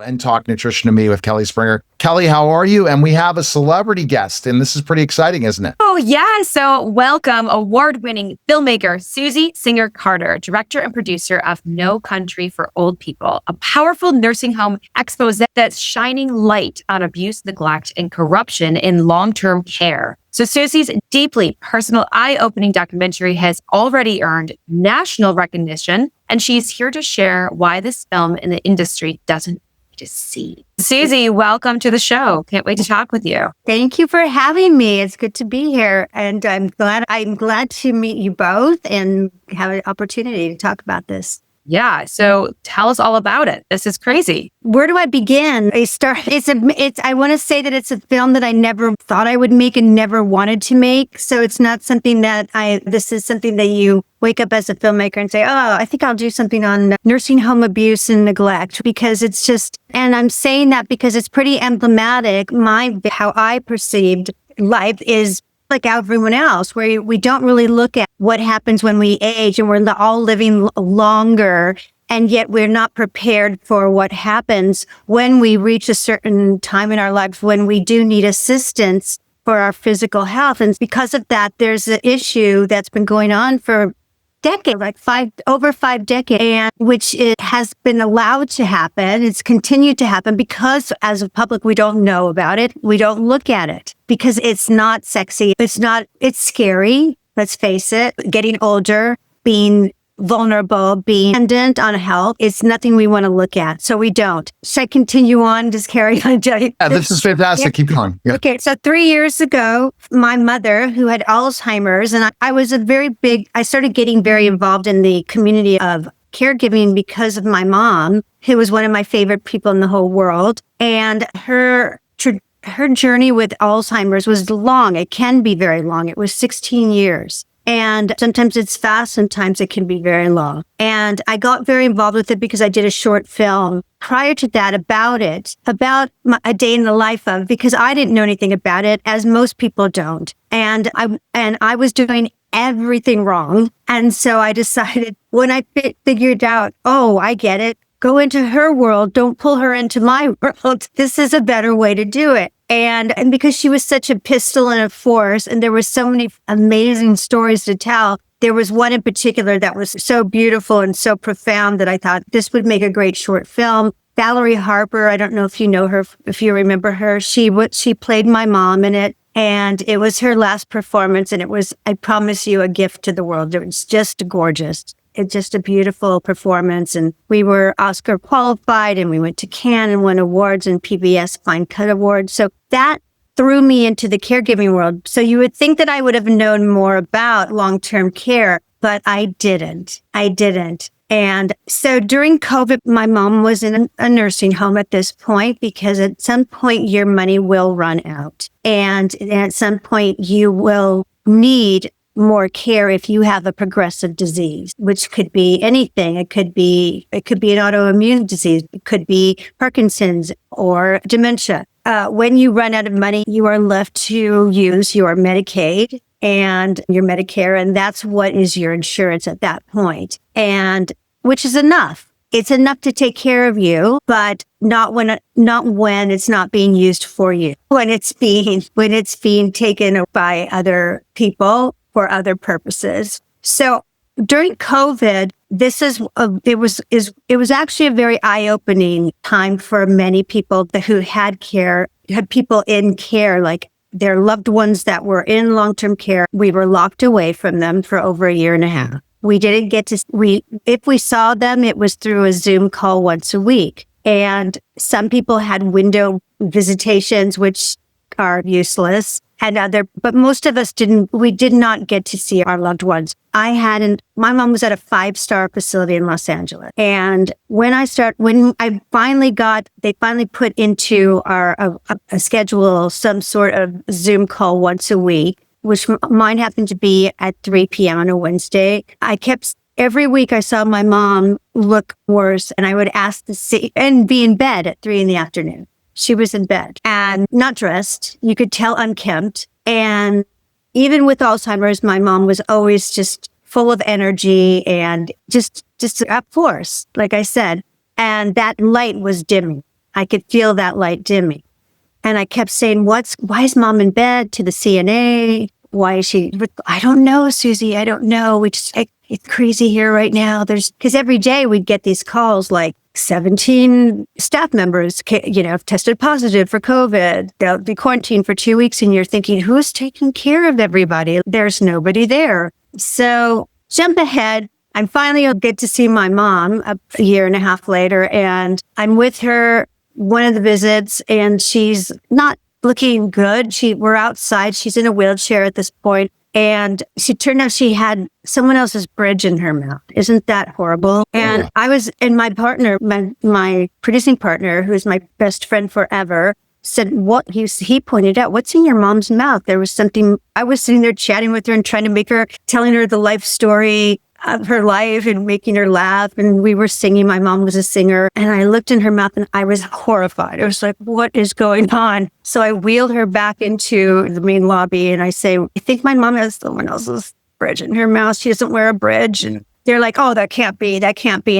And Talk Nutrition to Me with Kelly Springer. Kelly, how are you? And we have a celebrity guest, and this is pretty exciting, isn't it? Oh, yeah. So welcome award-winning filmmaker Susie Singer Carter, director and producer of No Country for Old People, a powerful nursing home expose that's shining light on abuse, neglect, and corruption in long-term care. So Susie's deeply personal, eye-opening documentary has already earned national recognition, and she's here to share why this film in the industry doesn't to see. Susie, welcome to the show. Can't wait to talk with you. Thank you for having me. It's good to be here. And I'm glad to meet you both and have an opportunity to talk about this. Yeah. So tell us all about it. This is crazy. Where do I begin? I want to say that it's a film that I never thought I would make and never wanted to make. So it's not something that this is something that you wake up as a filmmaker and say, oh, I think I'll do something on nursing home abuse and neglect, because it's just, and I'm saying that because it's pretty emblematic. How I perceived life is like everyone else, where we don't really look at what happens when we age, and we're all living longer, and yet we're not prepared for what happens when we reach a certain time in our lives when we do need assistance for our physical health. And because of that, there's an issue that's been going on for decades, over 5 decades, and which it has been allowed to happen. It's continued to happen because as a public, we don't know about it. We don't look at it because it's not sexy. It's scary. Let's face it. Getting older, being vulnerable, being dependent on health, it's nothing we want to look at. So we don't. Should I continue on? Just carry on. Yeah, this is fantastic. Yeah. Keep going. Yeah. Okay. So 3 years ago, my mother, who had Alzheimer's, and I started getting very involved in the community of caregiving because of my mom, who was one of my favorite people in the whole world. And her journey with Alzheimer's was long. It can be very long. It was 16 years. And sometimes it's fast, sometimes it can be very long. And I got very involved with it because I did a short film prior to that about a day in the life of, because I didn't know anything about it, as most people don't. And I was doing everything wrong. And so I decided, when I figured out, oh, I get it. Go into her world. Don't pull her into my world. This is a better way to do it. And because she was such a pistol and a force, and there were so many amazing stories to tell, there was one in particular that was so beautiful and so profound that I thought this would make a great short film. Valerie Harper, I don't know if you know her, if you remember her, she played my mom in it, and it was her last performance, and it was, I promise you, a gift to the world. It was just gorgeous. It's just a beautiful performance. And we were Oscar qualified, and we went to Cannes and won awards and PBS Fine Cut Awards. So that threw me into the caregiving world. So you would think that I would have known more about long-term care, but I didn't. And so during COVID, my mom was in a nursing home at this point, because at some point your money will run out. And at some point you will need more care if you have a progressive disease, which could be anything. It could be an autoimmune disease. It could be Parkinson's or dementia. When you run out of money, you are left to use your Medicaid and your Medicare, and that's what is your insurance at that point. And which is enough. It's enough to take care of you, but not when it's not being used for you. When it's being taken by other people for other purposes. So during COVID, it was actually a very eye-opening time for many people who had people in care, like their loved ones that were in long-term care. We were locked away from them for over 1.5 years. We didn't get if we saw them, it was through a Zoom call once a week. And some people had window visitations, which are useless. But most of us we did not get to see our loved ones. My mom was at a 5-star facility in Los Angeles. And they finally put into a schedule some sort of Zoom call once a week, which mine happened to be at 3 p.m. on a Wednesday. Every week I saw my mom look worse, and I would ask to see, and be in bed at 3 p.m. She was in bed and not dressed. You could tell unkempt. And even with Alzheimer's, my mom was always just full of energy and just a force, like I said. And that light was dimming. I could feel that light dimming. And I kept saying, why is mom in bed, to the CNA? Why is she? I don't know, Susie. I don't know. It's crazy here right now. Because every day we'd get these calls like 17 staff members, have tested positive for COVID. They'll be quarantined for 2 weeks. And you're thinking, who's taking care of everybody? There's nobody there. So jump ahead. I'm finally get to see my mom a year and a half later. And I'm with her one of the visits, and she's not looking good. We're outside. She's in a wheelchair at this point. And she turned out she had someone else's bridge in her mouth. Isn't that horrible? And my partner, my producing partner, who's my best friend forever, said, what he pointed out, what's in your mom's mouth? There was something. I was sitting there chatting with her and telling her the life story of her life and making her laugh. And we were singing. My mom was a singer. And I looked in her mouth and I was horrified. I was like, what is going on? So I wheeled her back into the main lobby and I say, I think my mom has someone else's bridge in her mouth. She doesn't wear a bridge. And they're like, oh, that can't be. And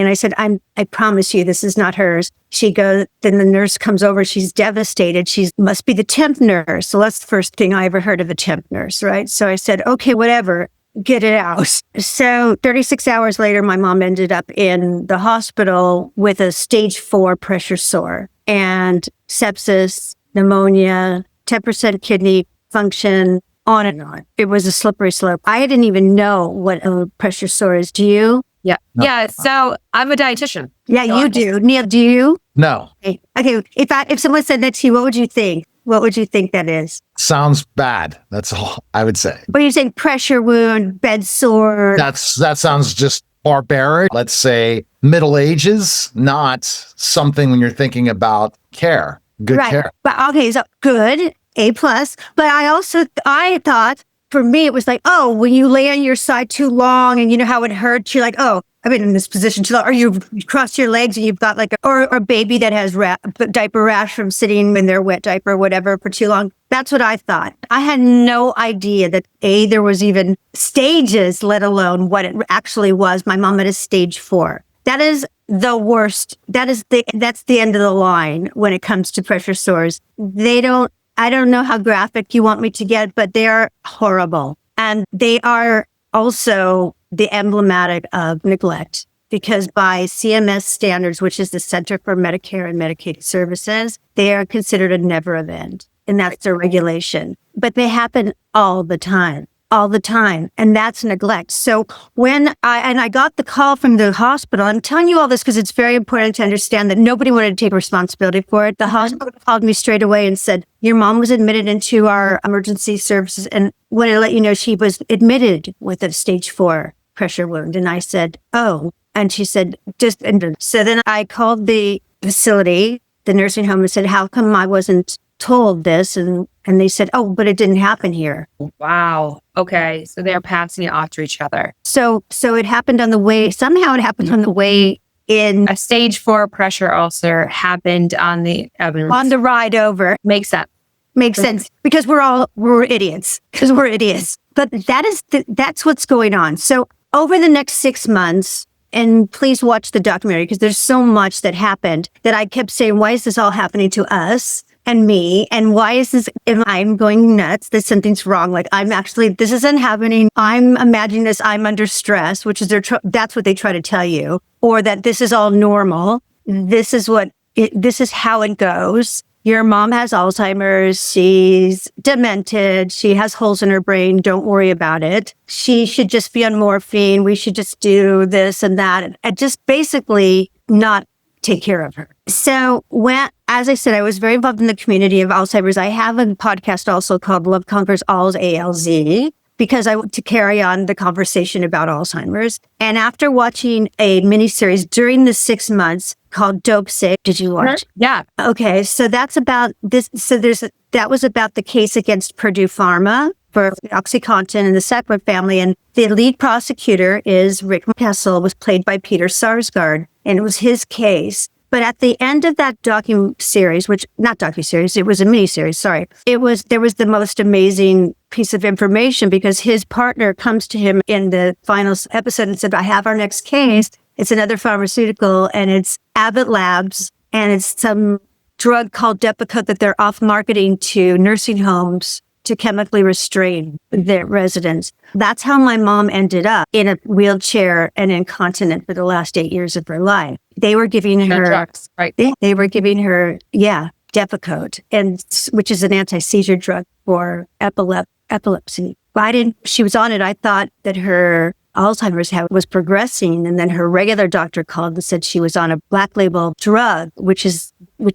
I said, I promise you, this is not hers. She goes, then the nurse comes over. She's devastated. She must be the temp nurse. So that's the first thing I ever heard of a temp nurse, right? So I said, okay, whatever. Get it out. So 36 hours later, my mom ended up in the hospital with a stage 4 pressure sore and sepsis, pneumonia, 10% kidney function, on and on. It was a slippery slope. I didn't even know what a pressure sore is. Do you? Yeah. No. Yeah. So I'm a dietitian. Yeah, you do. Neil, do you? No. Okay. If someone said that to you, what would you think? What would you think that is? Sounds bad. That's all I would say. What are you saying? Pressure wound, bed sore? That sounds just barbaric. Let's say Middle Ages, not something when you're thinking about care, good care. But okay, so good, A+. But I thought for me, it was like, oh, when you lay on your side too long and you know how it hurts, you're like, oh, I've been in this position too long. Or you cross your legs and you've got like or a baby that has diaper rash from sitting in their wet diaper or whatever for too long. That's what I thought. I had no idea that there was even stages, let alone what it actually was. My mom had a stage 4. That is the worst. That's the end of the line when it comes to pressure sores. I don't know how graphic you want me to get, but they are horrible. And they are also the emblematic of neglect, because by CMS standards, which is the Center for Medicare and Medicaid Services, they are considered a never event. And that's their regulation. But they happen all the time. And that's neglect. So when I got the call from the hospital, I'm telling you all this because it's very important to understand that nobody wanted to take responsibility for it. The hospital called me straight away and said, your mom was admitted into our emergency services. And when I let you know, she was admitted with a stage 4 pressure wound. And I said, oh, and she said, so then I called the facility, the nursing home, and said, how come I wasn't told this? And they said, oh, but it didn't happen here. Wow. Okay. So they're passing it off to each other. So it happened on the way. Somehow it happened on the way in. A stage 4 pressure ulcer happened on the ride over. Makes sense because we're idiots. But that's what's going on. So over the next 6 months, and please watch the documentary because there's so much that happened that I kept saying, why is this all happening to us and me? And why is this, if I'm going nuts, that something's wrong? Like this isn't happening. I'm imagining this, I'm under stress, which is that's what they try to tell you, or that this is all normal. This is how it goes. Your mom has Alzheimer's. She's demented. She has holes in her brain. Don't worry about it. She should just be on morphine. We should just do this and that. And just basically not take care of her. So as I said, I was very involved in the community of Alzheimer's. I have a podcast also called Love Conquers Alz, ALZ, because I want to carry on the conversation about Alzheimer's. And after watching a miniseries during the 6 months called Dope Sick, did you watch? Yeah. Okay. So that's about this. So that was about the case against Purdue Pharma for OxyContin and the Sackler family. And the lead prosecutor is Rick Kessel, was played by Peter Sarsgaard. And it was his case. But at the end of that docu-series, not docu-series, it was a mini-series, sorry. There was the most amazing piece of information because his partner comes to him in the final episode and said, I have our next case. It's another pharmaceutical and it's Abbott Labs and it's some drug called Depakote that they're off marketing to nursing homes to chemically restrain their residents. That's how my mom ended up in a wheelchair and incontinent for the last 8 years of her life. They were giving her drugs, right? They were giving her, Depakote, and which is an anti-seizure drug for epilepsy. She was on it. I thought that her Alzheimer's was progressing, and then her regular doctor called and said she was on a black label drug, which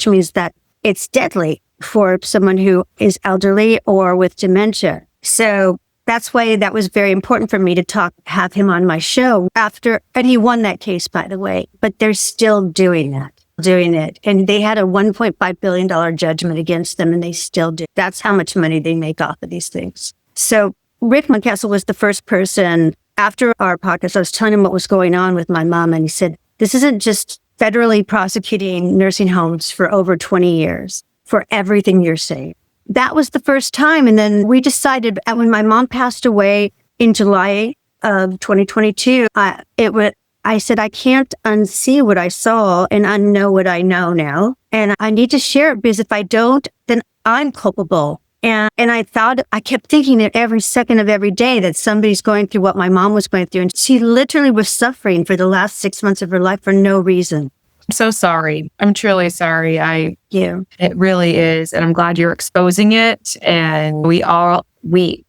means that it's deadly for someone who is elderly or with dementia. So that's why that was very important for me to have him on my show and he won that case, by the way, but they're still doing it. And they had a $1.5 billion judgment against them, and they still do. That's how much money they make off of these things. So Rick Mountcastle was the first person after our podcast. I was telling him what was going on with my mom, and he said, this isn't just federally prosecuting nursing homes for over 20 years for everything you're saying. That was the first time. And then we decided, and when my mom passed away in July of 2022, I said, I can't unsee what I saw and unknow what I know now. And I need to share it, because if I don't, then I'm culpable. And I kept thinking that every second of every day that somebody's going through what my mom was going through. And she literally was suffering for the last 6 months of her life for no reason. I'm so sorry. I'm truly sorry. Yeah. It really is. And I'm glad you're exposing it. And we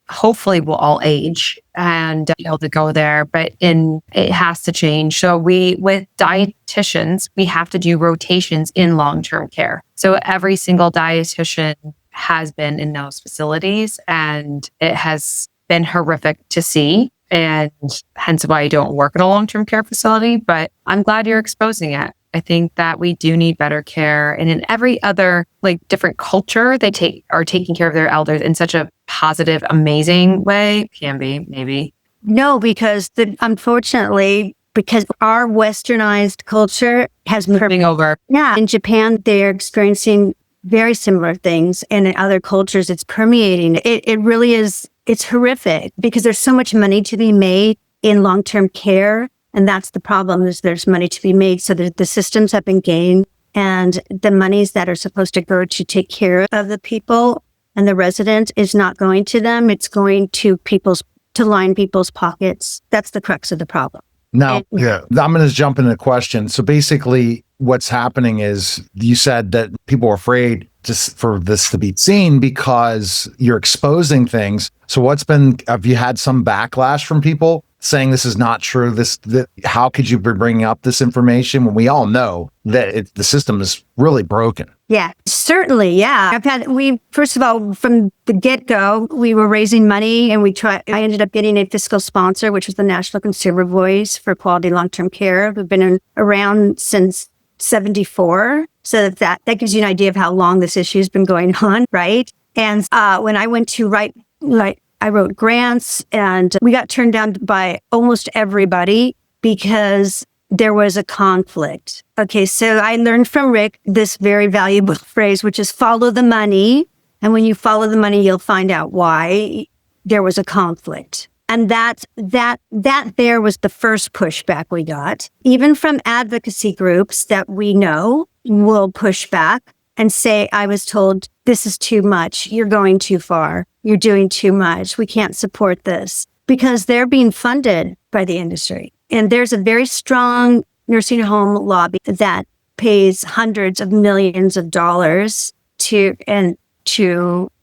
hopefully will all age and be able to go there, but it has to change. So with dietitians, we have to do rotations in long-term care. So every single dietitian has been in those facilities, and it has been horrific to see. And hence why I don't work in a long-term care facility, but I'm glad you're exposing it. I think that we do need better care. And in every other different culture, they are taking care of their elders in such a positive, amazing way. Can be, maybe. No, because unfortunately, because our westernized culture has moving over. Yeah. In Japan, they're experiencing very similar things. And in other cultures, it's permeating. It really is. It's horrific because there's so much money to be made in long-term care. And that's the problem, is there's money to be made. So the systems have been gained, and the monies that are supposed to go to take care of the people and the resident is not going to them. It's going to line people's pockets. That's the crux of the problem. Now, I'm going to jump into a question. So basically what's happening is, you said that people are afraid for this to be seen because you're exposing things. So have you had some backlash from people saying this is not true? How could you be bringing up this information when we all know that the system is really broken? Yeah, certainly. Yeah. First of all, from the get-go, we were raising money, and I ended up getting a fiscal sponsor, which was the National Consumer Voice for Quality Long-Term Care. We've been around since 1974. So that gives you an idea of how long this issue has been going on, right? And when I went to I wrote grants, and we got turned down by almost everybody because there was a conflict. Okay, so I learned from Rick this very valuable phrase, which is follow the money. And when you follow the money, you'll find out why there was a conflict. And that there was the first pushback we got, even from advocacy groups that we know will push back and say, I was told this is too much. You're going too far. You're doing too much. We can't support this, because they're being funded by the industry. And there's a very strong nursing home lobby that pays hundreds of millions of dollars to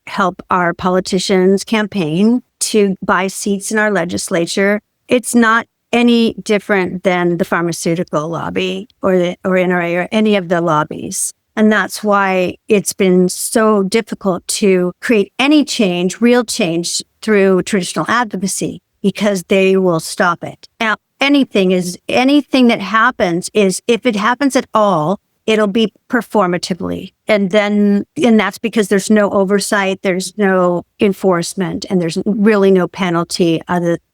help our politicians campaign to buy seats in our legislature. It's not any different than the pharmaceutical lobby or NRA or any of the lobbies. And that's why it's been so difficult to create any change, real change, through traditional advocacy, because they will stop it. Now, anything that happens is, if it happens at all, it'll be performatively. And that's because there's no oversight, there's no enforcement, and there's really no penalty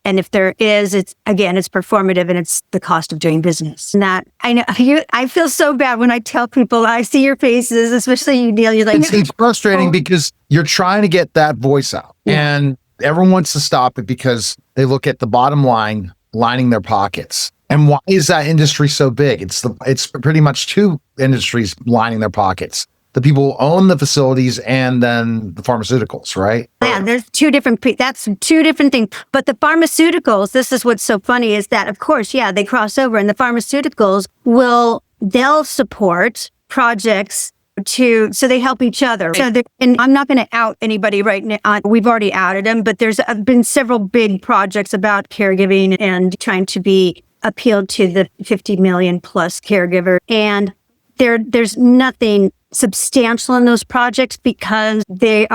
and if there is, it's performative, and it's the cost of doing business. And that, I know, I feel so bad when I tell people, I see your faces, especially you, Neil, you're like... It's frustrating because you're trying to get that voice out, and everyone wants to stop it because they look at the bottom line, lining their pockets. And why is that industry so big? It's pretty much two industries lining their pockets. the people who own the facilities and then the pharmaceuticals, right? Yeah, there's that's two different things. But the pharmaceuticals, this is what's so funny is that, of course, yeah, they cross over, and the pharmaceuticals they'll support projects so they help each other. So and I'm not going to out anybody right now. We've already outed them, but there's been several big projects about caregiving and trying to be appealed to the 50 million plus caregiver. And there's nothing substantial in those projects because their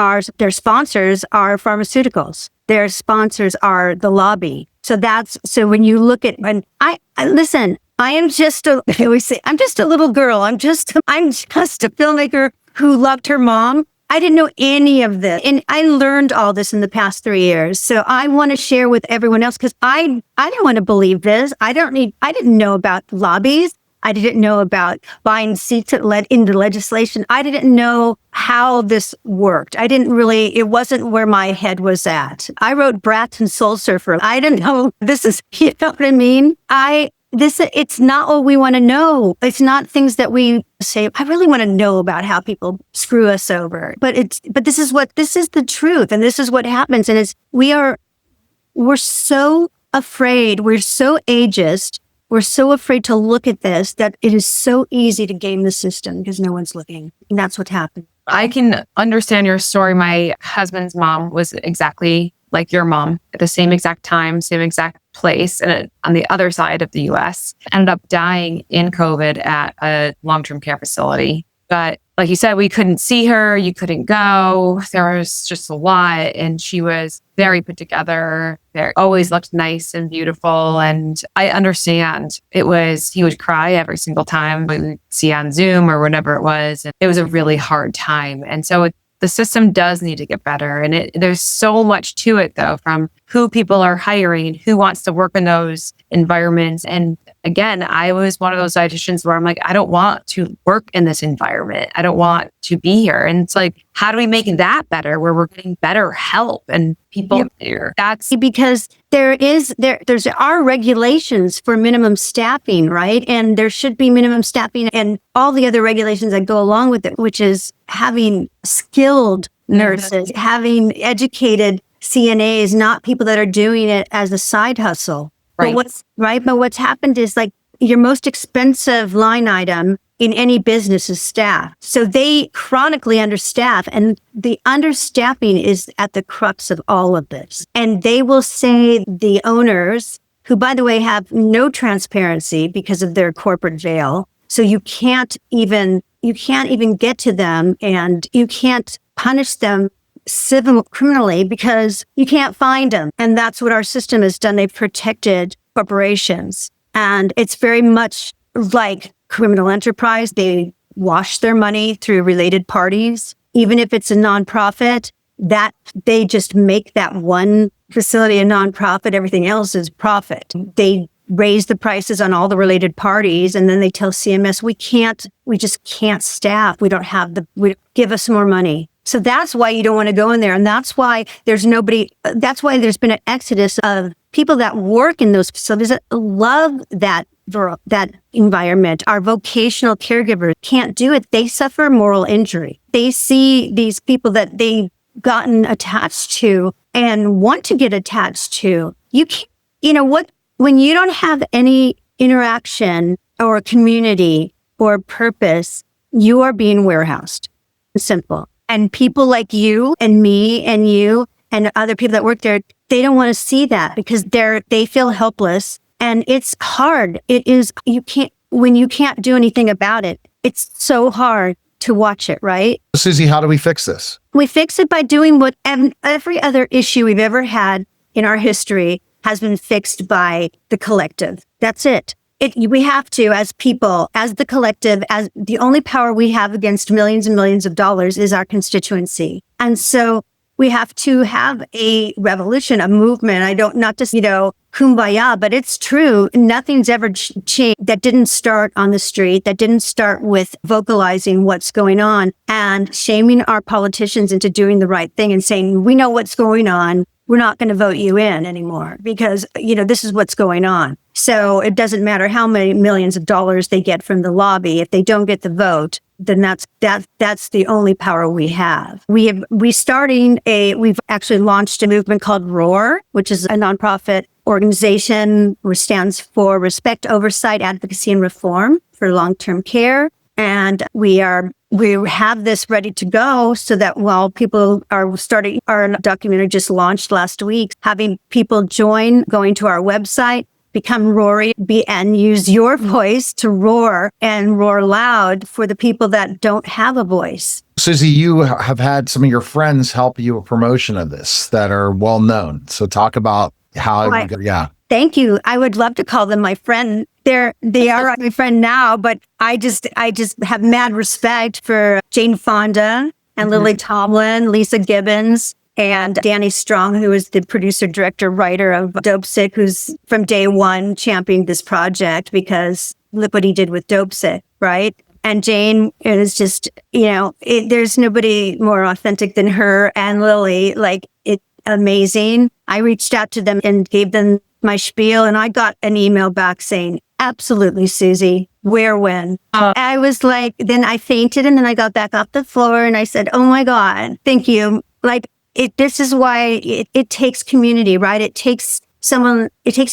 sponsors are pharmaceuticals. Their sponsors are the lobby. So when you look at, and I listen, I always say, I'm just a little girl. I'm just a filmmaker who loved her mom. I didn't know any of this. And I learned all this in the past 3 years. So I want to share with everyone else because I don't want to believe this. I didn't know about lobbies. I didn't know about buying seats that led into legislation. I didn't know how this worked. It wasn't where my head was at. I wrote Bratz and Soul Surfer. I didn't know this is, you know what I mean? It's not what we want to know. It's not things that we say, I really want to know about how people screw us over. But this is the truth. And this is what happens. And we're so afraid. We're so ageist. We're so afraid to look at this that it is so easy to game the system because no one's looking. And that's what happened. I can understand your story. My husband's mom was exactly like your mom at the same exact time, same exact place, and on the other side of the US. Ended up dying in COVID at a long-term care facility. But like you said, we couldn't see her. You couldn't go. There was just a lot. And she was very put together. Always looked nice and beautiful. And I understand he would cry every single time we would see on Zoom or whatever it was. And it was a really hard time. And so the system does need to get better. And there's so much to it, though, from who people are hiring, who wants to work in those environments. And again, I was one of those dietitians where I'm like, I don't want to work in this environment. I don't want to be here. And it's like, how do we make that better where we're getting better help and people here? That's because there's our regulations for minimum staffing, right? And there should be minimum staffing and all the other regulations that go along with it, which is having skilled nurses, having educated CNAs, not people that are doing it as a side hustle. Right. But what's happened is like your most expensive line item in any business is staff. So they chronically understaff, and the understaffing is at the crux of all of this. And they will say the owners, who by the way have no transparency because of their corporate veil, so you can't even get to them and you can't punish them criminally because you can't find them. And that's what our system has done. They've protected corporations. And it's very much like criminal enterprise. They wash their money through related parties. Even if it's a nonprofit, that they just make that one facility a nonprofit. Everything else is profit. They raise the prices on all the related parties. And then they tell CMS, we just can't staff. Give us more money. So that's why you don't want to go in there. And that's why that's why there's been an exodus of people that work in those facilities that love that environment. Our vocational caregivers can't do it. They suffer moral injury. They see these people that they've gotten attached to and want to get attached to. You can't, when you don't have any interaction or community or purpose, you are being warehoused. Simple. And people like you and me and you and other people that work there, they don't want to see that because they feel helpless. And it's hard. When you can't do anything about it, it's so hard to watch it, right? Susie, how do we fix this? We fix it by doing what every other issue we've ever had in our history has been fixed by the collective. That's it. We have to, as people, as the collective, as the only power we have against millions and millions of dollars is our constituency. And so we have to have a revolution, a movement. Not just, kumbaya, but it's true. Nothing's ever changed that didn't start on the street, that didn't start with vocalizing what's going on and shaming our politicians into doing the right thing and saying, we know what's going on. We're not going to vote you in anymore because, this is what's going on. So it doesn't matter how many millions of dollars they get from the lobby. If they don't get the vote, then that's the only power we have. We've actually launched a movement called ROAR, which is a nonprofit organization which stands for Respect, Oversight, Advocacy, and Reform for Long-Term Care. And we have this ready to go so that while people are starting, our documentary just launched last week, having people join, going to our website, become Rory, and use your voice to roar and roar loud for the people that don't have a voice. Susie, you have had some of your friends help you with promotion of this that are well known. So talk about how, Thank you. I would love to call them my friend. They are my friend now, but I just have mad respect for Jane Fonda and Lily Tomlin, Lisa Gibbons, and Danny Strong, who is the producer, director, writer of Dope Sick, who's from day one championed this project because look what he did with Dope Sick, right? And Jane is just, there's nobody more authentic than her and Lily. It's amazing. I reached out to them and gave them my spiel, and I got an email back saying, absolutely, Susie, where, when? I was like, then I fainted, and then I got back off the floor and I said, oh my God, thank you. This is why it takes community, right? It takes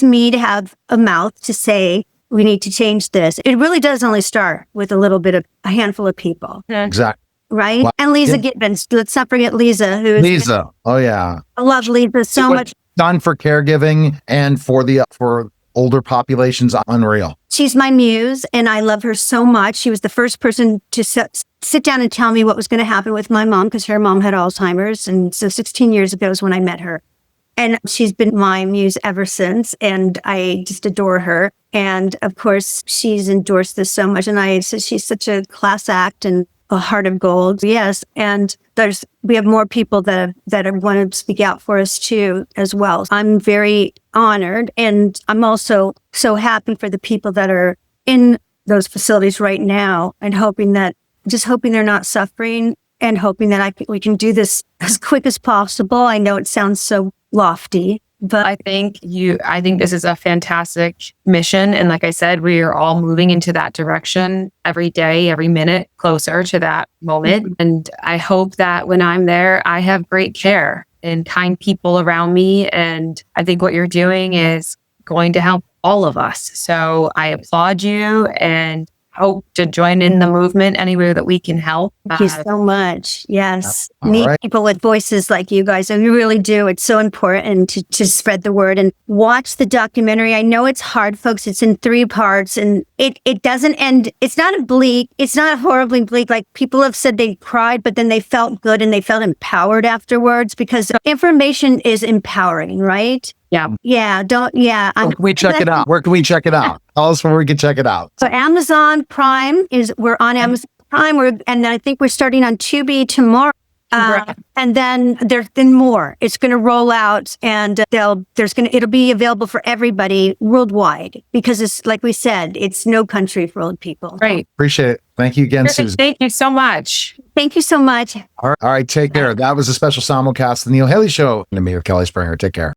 me to have a mouth to say, we need to change this. It really does only start with a handful of people. Exactly. Right? Wow. And Lisa Gibbons. Let's not forget Lisa. Lisa. Oh, yeah. I love Lisa so much. Done for caregiving and for older populations, unreal. She's my muse, and I love her so much. She was the first person to sit down and tell me what was going to happen with my mom, because her mom had Alzheimer's. And so 16 years ago is when I met her. And she's been my muse ever since, and I just adore her. And of course, she's endorsed this so much, and she's such a class act and a heart of gold. Yes, and we have more people that want to speak out for us too, as well. I'm very honored, and I'm also so happy for the people that are in those facilities right now, and hoping they're not suffering, and hoping that we can do this as quick as possible. I know it sounds so lofty, but I think this is a fantastic mission. And like I said, we are all moving into that direction every day, every minute closer to that moment. And I hope that when I'm there, I have great care and kind people around me. And I think what you're doing is going to help all of us. So I applaud you and hope to join in the movement anywhere that we can help. Thank you so much. Yes. Need people with voices like you guys. And we really do. It's so important to spread the word and watch the documentary. I know it's hard, folks. It's in 3 parts, and it doesn't end. It's not horribly bleak. Like, people have said they cried, but then they felt good and they felt empowered afterwards, because information is empowering, right? Yeah. Yeah. Where can we check it out? Where can we check it out? Tell us where we can check it out. So Amazon Prime we're on Amazon Prime, and then I think we're starting on Tubi tomorrow. And then there's been more. It's going to roll out, and it'll be available for everybody worldwide, because it's, like we said, it's no country for old people. Great. Appreciate it. Thank you again, Susie. Thank you so much. Thank you so much. All right. Take care. That was a special simulcast of the Neil Haley Show. And me, Kelly Springer. Take care.